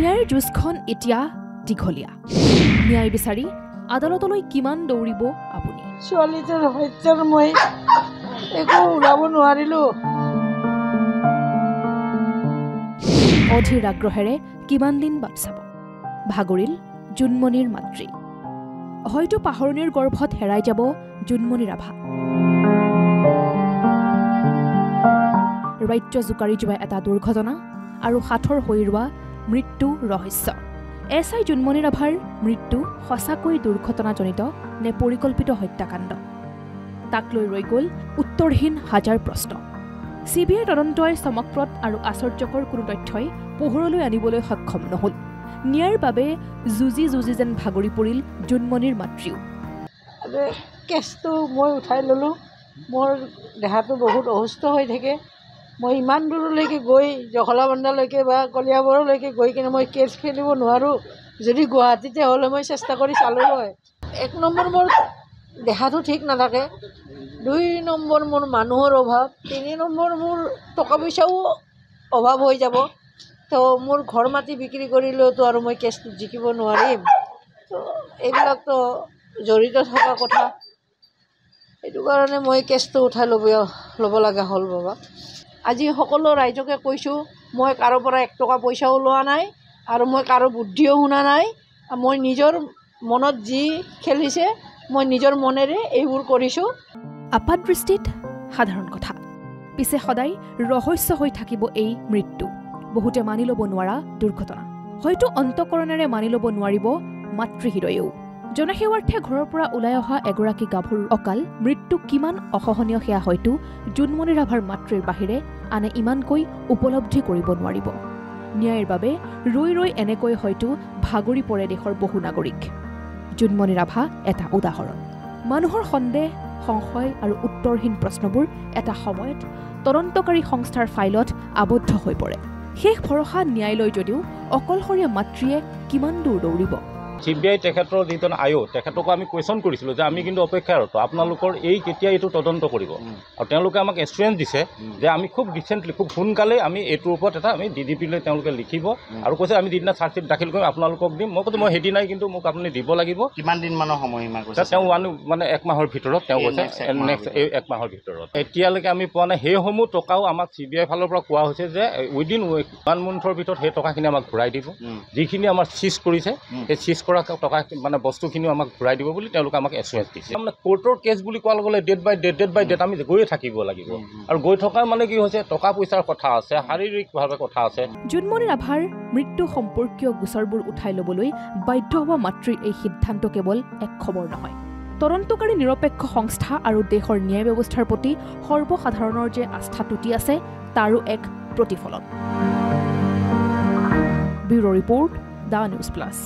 ন্যায়ৰ যুঁজখন এতিয়া দীঘলীয়া। ন্যায় বিচাৰি আদালতলৈ কিমান দৌৰিব আপুনি? ছোৱালীটোৰ হত্যাৰ মই একো ওলাব নোৱাৰিলোঁ। অধীৰ আগ্ৰহেৰে কিমান দিন বাট চাব? ভাগৰিল জোনমণিৰ মাতৃ। হয়তো পাহৰণিৰ গৰ্ভত হেৰাই যাব জোনমণি ৰাভা। ৰাজ্য জোকাৰি যোৱা এটা দুৰ্ঘটনা আৰু সাঁথৰ হৈ ৰোৱা মৃত্যু ৰহস্য। এছ.আই. জোনমণি ৰাভাৰ মৃত্যু সঁচাকৈ দুৰ্ঘটনাজনিত নে পৰিকল্পিত হত্যাকাণ্ড? তাক লৈ ৰৈ গ'ল উত্তৰহীন হাজাৰ প্ৰশ্ন। CBI তদন্তই চমকপ্ৰদ আৰু আশ্চৰ্যকৰ কোনো তথ্যই পোহৰলৈ আনিবলৈ সক্ষম নহ'ল। ন্যায়ৰ বাবে যুঁজি যেন ভাগৰি পৰিল জোনমণিৰ মাতৃও। কেছটো মই উঠাই ল'লোঁ। মোৰ দেহাটো বহুত অসুস্থ হৈ থাকে। মই ইমান দূৰলৈকে গৈ জখলাবন্ধালৈকে বা কলিয়াবৰলৈকে গৈ কিনে মই কেছ খেলিব নোৱাৰোঁ। যদি গুৱাহাটীতে হ'লে মই চেষ্টা কৰি চালোঁ হয়। 1 নম্বৰ মোৰ দেহাটো ঠিক নাথাকে, 2 নম্বৰ মোৰ মানুহৰ অভাৱ, 3 নম্বৰ মোৰ টকা পইচাও অভাৱ হৈ যাব। তো মোৰ ঘৰ মাটি বিক্ৰী কৰিলেওতো আৰু মই কেছটো জিকিব নোৱাৰিম। তো এইবিলাকতো জড়িত থকা কথা। সেইটো কাৰণে মই কেছটো উঠাই ল'ব লগা হ'ল বাবা। আজি সকলো ৰাইজকে কৈছোঁ, মই কাৰো পৰা 1 টকা পইচাও লোৱা নাই আৰু মই কাৰো বুদ্ধিও শুনা নাই। মই নিজৰ মনত যি খেলিছে মই নিজৰ মনেৰে এইবোৰ কৰিছোঁ। আপাতদৃষ্টিত সাধাৰণ কথা, পিছে সদায় ৰহস্য হৈ থাকিব এই মৃত্যু। বহুতে মানি ল'ব নোৱাৰা দুৰ্ঘটনা। হয়তো অন্তঃকৰণেৰে মানি ল'ব নোৱাৰিব মাতৃহৃদয়েও। জনসেৱাৰ্থে ঘৰৰ পৰা ওলাই অহা এগৰাকী গাভৰুৰ অকাল মৃত্যু কিমান অসহনীয় সেয়া হয়তো জোনমণি ৰাভাৰ মাতৃৰ বাহিৰে আনে ইমানকৈ উপলব্ধি কৰিব নোৱাৰিব। ন্যায়ৰ বাবে ৰৈ এনেকৈ হয়তো ভাগৰি পৰে দেশৰ বহু নাগৰিক। জোনমণি ৰাভা এটা উদাহৰণ। মানুহৰ সন্দেহ, সংশয় আৰু উত্তৰহীন প্ৰশ্নবোৰ এটা সময়ত তদন্তকাৰী সংস্থাৰ ফাইলত আবদ্ধ হৈ পৰে। শেষ ভৰসা ন্যায়লৈ যদিও অকলশৰীয়া মাতৃয়ে কিমান দূৰ দৌৰিব? CBI তেখেতৰ যিজন আয়োগ, তেখেতকো আমি কুৱেশ্যন কৰিছিলোঁ যে আমি কিন্তু অপেক্ষাৰত আপোনালোকৰ কেতিয়া এইটো তদন্ত কৰিব। আৰু তেওঁলোকে আমাক এছুৰেঞ্চ দিছে যে আমি খুব ৰিচেণ্টলি, খুব সোনকালে আমি এইটোৰ ওপৰত এটা আমি DDP-লৈ তেওঁলোকে লিখিব আৰু কৈছে আমি যিদিনা চাৰ্জশ্বিট দাখিল কৰিম আপোনালোকক দিম। মই কৈছোঁ মই সেইদিনাই কিন্তু মোক আপুনি দিব লাগিব। কিমান দিনমানৰ সময়সীমা কৈছে? তেওঁ 1 মাহৰ ভিতৰত তেওঁ কৈছে, নেক্সট 1 মাহৰ ভিতৰত। এতিয়ালৈকে আমি পোৱা নাই। সেইসমূহ টকাও আমাক CBI ফালৰ পৰা কোৱা হৈছে যে উইদিন 1 মান্থৰ ভিতৰত সেই টকাখিনি আমাক ঘূৰাই দিব। যিখিনি আমাৰ চিজ কৰিছে সেই চিজ কৰা টকা মানে বস্তুখিনিও আমাক ঘূৰাই দিব বুলি তেওঁলোকে আমাক এছুৰেঞ্চ দিছে। মানে কোৰ্টৰ কেছ বুলি কোৱাৰ লগে লগে ডেট বাই ডেট আমি গৈয়ে থাকিব লাগিব। আৰু গৈ থকাৰ মানে কি হৈছে, টকা পইচাৰ কথা আছে, শাৰীৰিকভাৱে কথা আছে। জোনমণি ৰাভাৰ মৃত্যু সম্পৰ্কীয় গোচৰবোৰ উঠাই ল'বলৈ বাধ্য হোৱা মাতৃৰ এই সিদ্ধান্ত কেৱল এক খবৰ নহয়। তদন্তকাৰী নিৰপেক্ষ সংস্থা আৰু দেশৰ ন্যায় ব্যৱস্থাৰ প্ৰতি সৰ্বসাধাৰণৰ যে আস্থা টুটি আছে তাৰো এক প্ৰতিফলন। Bureau' report, the news plus.